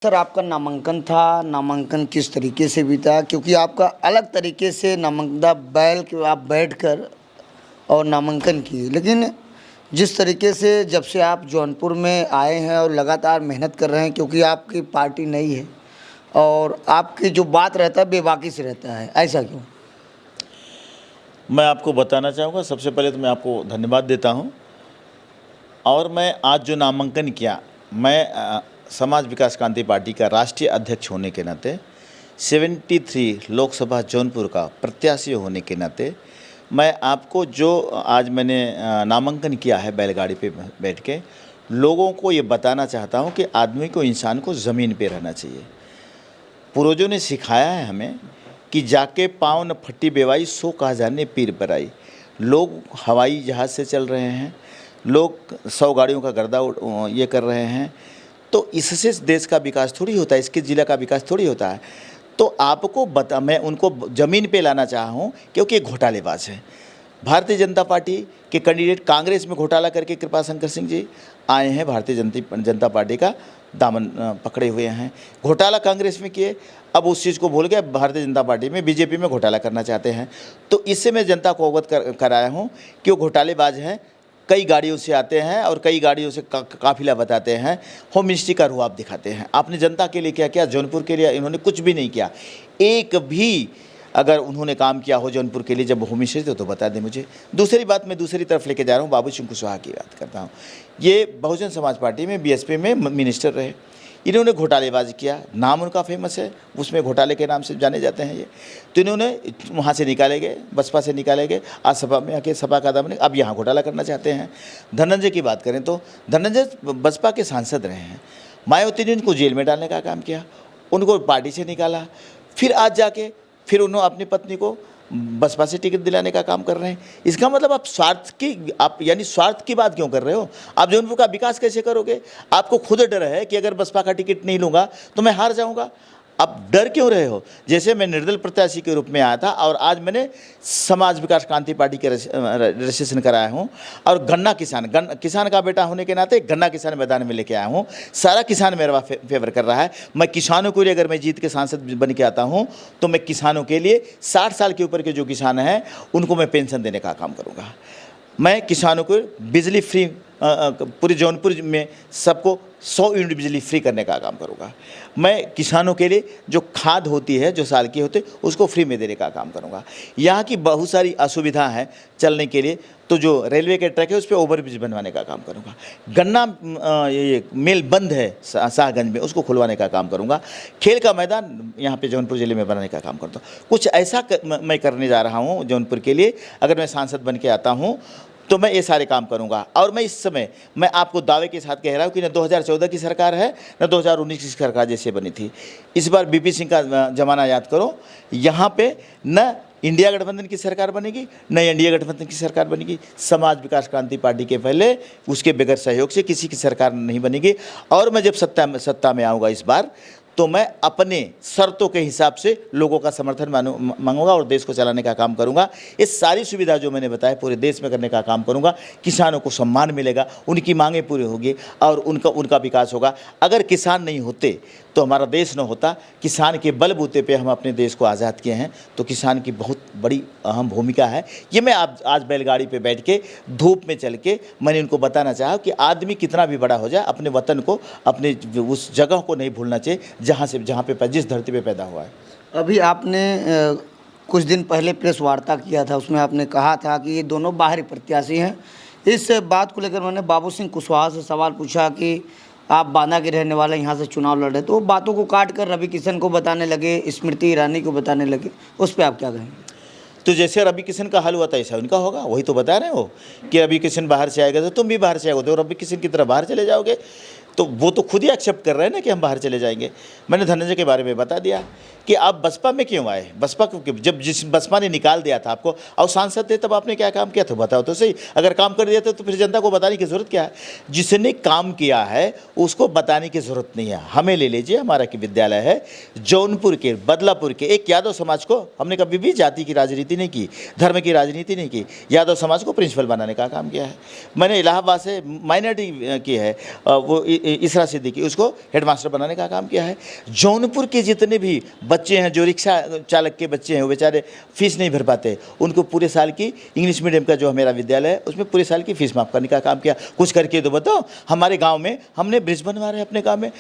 Sir आपका नामांकन था, नामांकन किस तरीके से बीता? क्योंकि आपका अलग तरीके से नामांकन बैल के आप बैठकर और नामांकन किए, लेकिन जिस तरीके से जब से आप जौनपुर में आए हैं और लगातार मेहनत कर रहे हैं, क्योंकि आपकी पार्टी नई है और आपकी जो बात रहता है बेबाकी से रहता है, ऐसा क्यों? मैं आपको बताना चाहूँगा, सबसे पहले तो मैं आपको धन्यवाद देता हूँ। और मैं आज जो नामांकन किया, मैं समाज विकास क्रांति पार्टी का राष्ट्रीय अध्यक्ष होने के नाते 73 लोकसभा जौनपुर का प्रत्याशी होने के नाते मैं आपको जो आज मैंने नामांकन किया है बैलगाड़ी पे बैठ के, लोगों को ये बताना चाहता हूँ कि आदमी को, इंसान को ज़मीन पे रहना चाहिए। पूर्वजों ने सिखाया है हमें कि जाके पाँव न फट्टी बेवाई, सो कहा जाने पीर पर आई। लोग हवाई जहाज़ से चल रहे हैं, लोग 100 गाड़ियों का गर्दा ये कर रहे हैं, तो इससे देश का विकास थोड़ी होता है, इसके ज़िला का विकास थोड़ी होता है। तो आपको मैं उनको ज़मीन पे लाना चाहा हूँ, क्योंकि ये घोटालेबाज है। भारतीय जनता पार्टी के कैंडिडेट कांग्रेस में घोटाला करके कृपाशंकर सिंह जी आए हैं, भारतीय जनता पार्टी का दामन पकड़े हुए हैं। घोटाला कांग्रेस में किए, अब उस चीज़ को भूल गए, भारतीय जनता पार्टी में, बीजेपी में घोटाला करना चाहते हैं। तो इससे मैं जनता को अवगत कराया हूँ कि वो घोटालेबाज हैं। कई गाड़ियों से आते हैं और कई गाड़ियों से काफिला बताते हैं, होम मिनिस्ट्री का रुआब दिखाते हैं। आपने जनता के लिए क्या किया? जौनपुर के लिए इन्होंने कुछ भी नहीं किया। एक भी अगर उन्होंने काम किया हो जौनपुर के लिए जब होम मिनिस्ट्री थे तो बता दें मुझे। दूसरी बात, मैं दूसरी तरफ लेके जा रहा हूँ, बाबू सिंह कुशवाहा की बात करता हूँ। ये बहुजन समाज पार्टी में, बीएसपी में मिनिस्टर रहे। इन्होंने घोटालेबाजी किया, नाम उनका फेमस है, उसमें घोटाले के नाम से जाने जाते हैं ये। तो इन्होंने वहाँ से निकाले गए, बसपा से निकाले गए, आज सपा में आके सपा का दम, अब यहाँ घोटाला करना चाहते हैं। धनंजय की बात करें तो धनंजय बसपा के सांसद रहे हैं। मायावती ने उनको जेल में डालने का काम किया, उनको पार्टी से निकाला, फिर आज जाके फिर उन्होंने अपनी पत्नी को बसपा से टिकट दिलाने का काम कर रहे हैं। इसका मतलब आप यानी स्वार्थ की बात क्यों कर रहे हो? आप जौनपुर का विकास कैसे करोगे? आपको खुद डर है कि अगर बसपा का टिकट नहीं लूँगा तो मैं हार जाऊँगा। आप डर क्यों रहे हो? जैसे मैं निर्दल प्रत्याशी के रूप में आया था और आज मैंने समाज विकास क्रांति पार्टी के रजिस्ट्रेशन कराया हूँ, और गन्ना किसान का बेटा होने के नाते गन्ना किसान मैदान में लेके आया हूँ। सारा किसान मेरा फेवर कर रहा है। मैं किसानों के लिए, अगर मैं जीत के सांसद बन के आता हूँ तो मैं किसानों के लिए 60 साल के ऊपर के जो किसान हैं उनको मैं पेंशन देने का काम करूँगा। मैं किसानों को बिजली फ्री, पूरे जौनपुर में सबको 100 यूनिट बिजली फ्री करने का काम करूँगा। मैं किसानों के लिए जो खाद होती है, जो साल की होती है, उसको फ्री में देने का काम करूँगा। यहाँ की बहुत सारी असुविधा है चलने के लिए, तो जो रेलवे के ट्रैक है उस पर ओवरब्रिज बनवाने का काम करूँगा। गन्ना ये मिल बंद है शाहगंज में, उसको खुलवाने का काम करूँगा। खेल का मैदान यहाँ पे जौनपुर ज़िले में बनाने का काम करता हूँ। कुछ ऐसा मैं करने जा रहा हूँ जौनपुर के लिए। अगर मैं सांसद बन के आता हूँ तो मैं ये सारे काम करूंगा। और मैं इस समय मैं आपको दावे के साथ कह रहा हूँ कि न 2014 की सरकार है न 2019 की सरकार जैसे बनी थी। इस बार बीपी सिंह का ज़माना याद करो, यहाँ पे न इंडिया गठबंधन की सरकार बनेगी न एनडीए गठबंधन की सरकार बनेगी। समाज विकास क्रांति पार्टी के पहले, उसके बगैर सहयोग से किसी की सरकार नहीं बनेगी। और मैं जब सत्ता में आऊँगा इस बार, तो मैं अपने शर्तों के हिसाब से लोगों का समर्थन मांगूंगा और देश को चलाने का काम करूंगा। ये सारी सुविधा जो मैंने बताया पूरे देश में करने का काम करूंगा। किसानों को सम्मान मिलेगा, उनकी मांगें पूरी होगी और उनका विकास होगा। अगर किसान नहीं होते तो हमारा देश न होता। किसान के बलबूते पे हम अपने देश को आज़ाद किए हैं, तो किसान की बहुत बड़ी अहम भूमिका है। ये मैं आज बैलगाड़ी पे बैठ के धूप में चल के मैंने उनको बताना चाहा कि आदमी कितना भी बड़ा हो जाए, अपने वतन को, अपने उस जगह को नहीं भूलना चाहिए जहाँ पे जिस धरती पे पैदा हुआ है। अभी आपने कुछ दिन पहले प्रेस वार्ता किया था, उसमें आपने कहा था कि ये दोनों बाहरी प्रत्याशी हैं। इस बात को लेकर मैंने बाबू सिंह कुशवाहा से सवाल पूछा कि आप बांदा के रहने वाले यहाँ से चुनाव लड़ रहे, तो वो बातों को काट कर रवि किशन को बताने लगे, स्मृति ईरानी को बताने लगे। उस पर आप क्या कहेंगे? तो जैसे रवि किशन का हाल हुआ था ऐसा उनका होगा। वही तो बता रहे हो कि रवि किशन बाहर से आएगा तो तुम भी बाहर से आओगे, तो रवि किशन की तरह बाहर चले जाओगे। तो वो तो खुद ही एक्सेप्ट कर रहे हैं ना कि हम बाहर चले जाएंगे। मैंने धनंजय के बारे में बता दिया कि आप बसपा में क्यों आए। बसपा को जब जिस बसपा ने निकाल दिया था आपको और सांसद थे, तब आपने क्या काम किया था बताओ तो सही। अगर काम कर दिया था तो फिर जनता को बताने की ज़रूरत क्या है? जिसने काम किया है उसको बताने की ज़रूरत नहीं है। हमें ले लीजिए, हमारा कि विद्यालय है जौनपुर के बदलापुर के एक यादव समाज को हमने कभी भी जाति की राजनीति नहीं की, धर्म की राजनीति नहीं की। यादव समाज को प्रिंसिपल बनाने का काम किया है। मैंने इलाहाबाद से माइनॉरिटी की है, वो इसरा सिद्दीकी, उसको हेडमास्टर बनाने का काम किया है। जौनपुर के जितने भी बच्चे हैं जो रिक्शा चालक के बच्चे हैं, वो बेचारे फीस नहीं भर पाते, उनको पूरे साल की इंग्लिश मीडियम का जो मेरा विद्यालय है उसमें पूरे साल की फीस माफ़ करने का काम किया। कुछ करके तो बताओ। हमारे गाँव में हमने ब्रिज बनवा रहे हैं, अपने गाँव में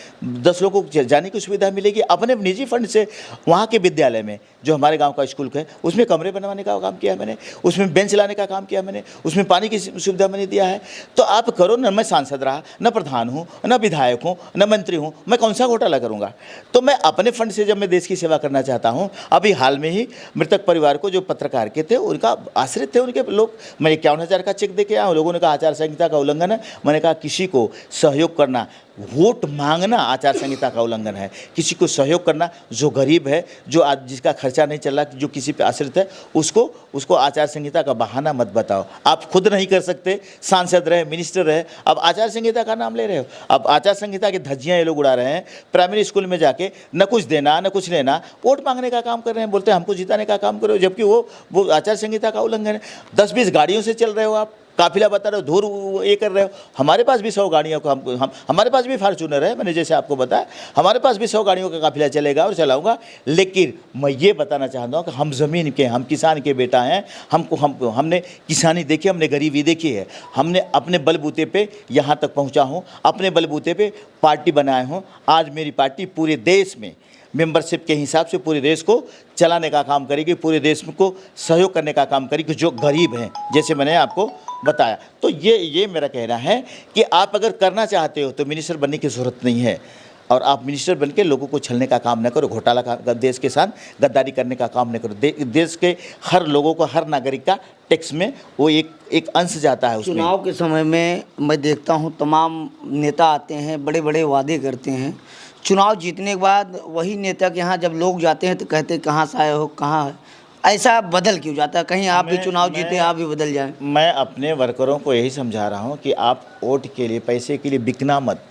10 लोगों को जाने की सुविधा मिलेगी अपने निजी फंड से। वहाँ के विद्यालय में जो हमारे गाँव का स्कूल है उसमें कमरे बनवाने का काम किया मैंने, उसमें बेंच लाने का काम किया मैंने, उसमें पानी की सुविधा मैंने दिया है। तो आप करो न, मैं सांसद रहा, न प्रधान हूँ, न विधायक हूँ, न मंत्री हूँ, मैं कौन सा घोटाला करूँगा। तो मैं अपने फंड से जब मैं देश की सेवा करना चाहता हूँ। अभी हाल में ही मृतक परिवार को जो पत्रकार के थे उनका आश्रित थे उनके लोग, मैं 51,000 का चेक दे के आया। लोगों ने कहा आचार संहिता का उल्लंघन है। मैंने कहा किसी को सहयोग करना, वोट मांगना आचार संहिता का उल्लंघन है। किसी को सहयोग करना जो गरीब है, जो आज जिसका खर्चा नहीं चल रहा, जो किसी पे आश्रित है, उसको आचार संहिता का बहाना मत बताओ। आप खुद नहीं कर सकते, सांसद रहे, मिनिस्टर रहे, अब आचार संहिता का नाम ले रहे हो। अब आचार संहिता की धज्जियाँ ये लोग उड़ा रहे हैं। प्राइमरी स्कूल में जाके न कुछ देना न कुछ लेना, वोट मांगने का काम कर रहे हैं, बोलते हैं हमको जिताने का काम करो, जबकि वो आचार संहिता का उल्लंघन है। 10-20 गाड़ियों से चल रहे हो आप, काफिला बता रहे हो, धूर ये कर रहे हो। हमारे पास भी 100 गाड़ियों का हमारे पास भी फॉर्च्यूनर है, मैंने जैसे आपको बताया, हमारे पास भी 100 गाड़ियों का काफिला चलेगा और चलाऊंगा। लेकिन मैं ये बताना चाहता हूँ कि हम ज़मीन के, हम किसान के बेटा हैं। हमने किसानी देखी, हमने गरीबी देखी है। हमने अपने बलबूते पे यहाँ तक पहुँचा हूँ, अपने बलबूते पे पार्टी बनाए हूँ। आज मेरी पार्टी पूरे देश में मेंबरशिप के हिसाब से पूरे देश को चलाने का काम करेगी, पूरे देश को सहयोग करने का काम करेगी जो गरीब हैं, जैसे मैंने आपको बताया। तो ये मेरा कहना है कि आप अगर करना चाहते हो तो मिनिस्टर बनने की ज़रूरत नहीं है, और आप मिनिस्टर बन के लोगों को छलने का काम न करो, घोटाला का, देश के साथ गद्दारी करने का काम न करो। देश के हर लोगों को, हर नागरिक का टैक्स में वो एक अंश जाता है उसमें। चुनाव के समय में मैं देखता हूँ तमाम नेता आते हैं, बड़े बड़े वादे करते हैं। चुनाव जीतने के बाद वही नेता के यहाँ जब लोग जाते हैं तो कहते हैं कहाँ से आए हो, कहाँ है, ऐसा बदल क्यों जाता है? कहीं आप भी चुनाव जीते, आप भी बदल जाएं। मैं अपने वर्करों को यही समझा रहा हूँ कि आप वोट के लिए, पैसे के लिए बिकना मत।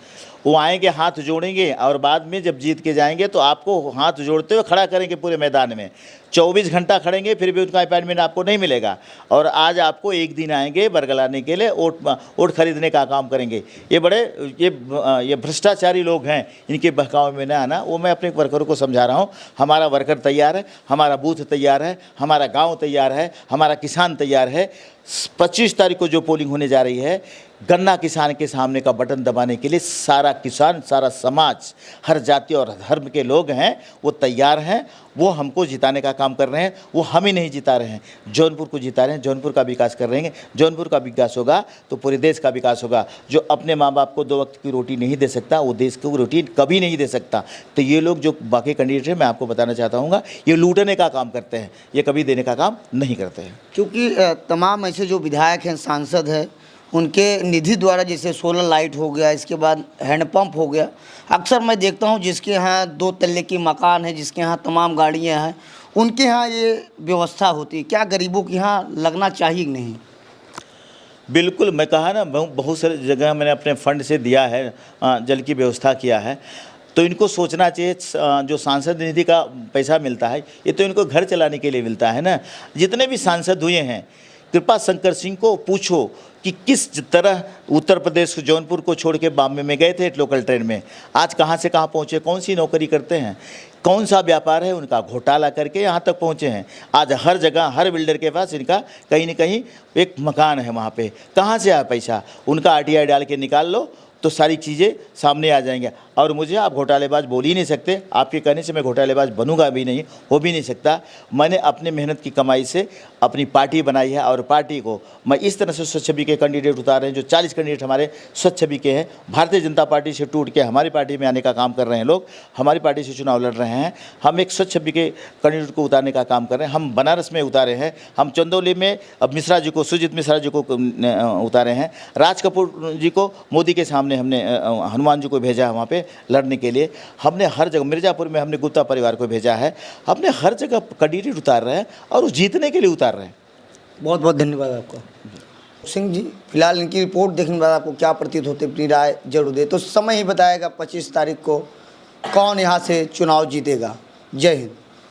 वो आएंगे, हाथ जोड़ेंगे, और बाद में जब जीत के जाएंगे तो आपको हाथ जोड़ते हुए खड़ा करेंगे पूरे मैदान में। 24 घंटा खड़ेंगे, फिर भी उनका अपॉइंटमेंट आपको नहीं मिलेगा। और आज आपको एक दिन आएंगे बरगलाने के लिए, वोट खरीदने का काम करेंगे। ये भ्रष्टाचारी लोग हैं, इनके बहकाव में न आना। वो मैं अपने वर्करों को समझा रहा हूँ। हमारा वर्कर तैयार है, हमारा बूथ तैयार है, हमारा गाँव तैयार है, हमारा किसान तैयार है। 25 तारीख को जो पोलिंग होने जा रही है, गन्ना किसान के सामने का बटन दबाने के लिए सारा किसान, सारा समाज, हर जाति और धर्म के लोग हैं, वो तैयार हैं। वो हमको जिताने का काम कर रहे हैं। वो हम ही नहीं जिता रहे हैं, जौनपुर को जिता रहे हैं। जौनपुर का विकास कर रहे हैं। जौनपुर का विकास होगा तो पूरे देश का विकास होगा। जो अपने माँ बाप को 2 वक्त की रोटी नहीं दे सकता, वो देश को रोटी कभी नहीं दे सकता। तो ये लोग जो बाकी कैंडिडेट हैं, मैं आपको बताना चाहता हूँ, ये लूटने का काम करते हैं, ये कभी देने का काम नहीं करते हैं। क्योंकि तमाम ऐसे जो विधायक हैं, सांसद हैं, उनके निधि द्वारा जैसे सोलर लाइट हो गया, इसके बाद हैंडपंप हो गया। अक्सर मैं देखता हूँ जिसके यहाँ 2 तल्ले की मकान है, जिसके यहाँ तमाम गाड़ियाँ हैं, उनके यहाँ ये व्यवस्था होती है। क्या गरीबों के यहाँ लगना चाहिए कि नहीं? बिल्कुल, मैं कहा ना, बहुत सारी जगह मैंने अपने फंड से दिया है, जल की व्यवस्था किया है। तो इनको सोचना चाहिए, जो सांसद निधि का पैसा मिलता है ये तो इनको घर चलाने के लिए मिलता है ना। जितने भी सांसद हुए हैं, कृपा शंकर सिंह को पूछो कि किस तरह उत्तर प्रदेश जौनपुर को छोड़ के बॉम्बे में गए थे लोकल ट्रेन में, आज कहाँ से कहाँ पहुँचे, कौन सी नौकरी करते हैं, कौन सा व्यापार है उनका, घोटाला करके यहाँ तक पहुँचे हैं। आज हर जगह, हर बिल्डर के पास इनका कहीं न कहीं एक मकान है। वहाँ पे कहाँ से आया पैसा, उनका RTI डाल के निकाल लो तो सारी चीज़ें सामने आ जाएंगे। और मुझे आप घोटालेबाज बोल ही नहीं सकते। आपके कहने से मैं घोटालेबाज बनूंगा भी नहीं, हो भी नहीं सकता। मैंने अपने मेहनत की कमाई से अपनी पार्टी बनाई है, और पार्टी को मैं इस तरह से स्वच्छ छवि के कैंडिडेट उतार रहे हैं। जो 40 कैंडिडेट हमारे स्वच्छ छवि के हैं, भारतीय जनता पार्टी से टूट के हमारी पार्टी में आने का काम कर रहे हैं लोग, हमारी पार्टी से चुनाव लड़ रहे हैं। हम एक स्वच्छ छवि के कैंडिडेट को उतारने का काम कर रहे हैं। हम बनारस में उतारे हैं, हम चंदौली में अब मिश्रा जी को, सुजीत मिश्रा जी को उतारे हैं। राज कपूर जी को मोदी के सामने हमने, हनुमान जी को भेजा है वहाँ पे लड़ने के लिए। हमने हर जगह, मिर्ज़ापुर में हमने गुप्ता परिवार को भेजा है। हमने हर जगह कैंडिडेट उतार रहे हैं और वो जीतने के लिए उतार रहे हैं। बहुत बहुत धन्यवाद आपका। सिंह जी, फिलहाल इनकी रिपोर्ट देखने के बाद आपको क्या प्रतीत होते, अपनी राय जरूर दे। तो समय ही बताएगा 25 तारीख को कौन यहाँ से चुनाव जीतेगा। जय हिंद।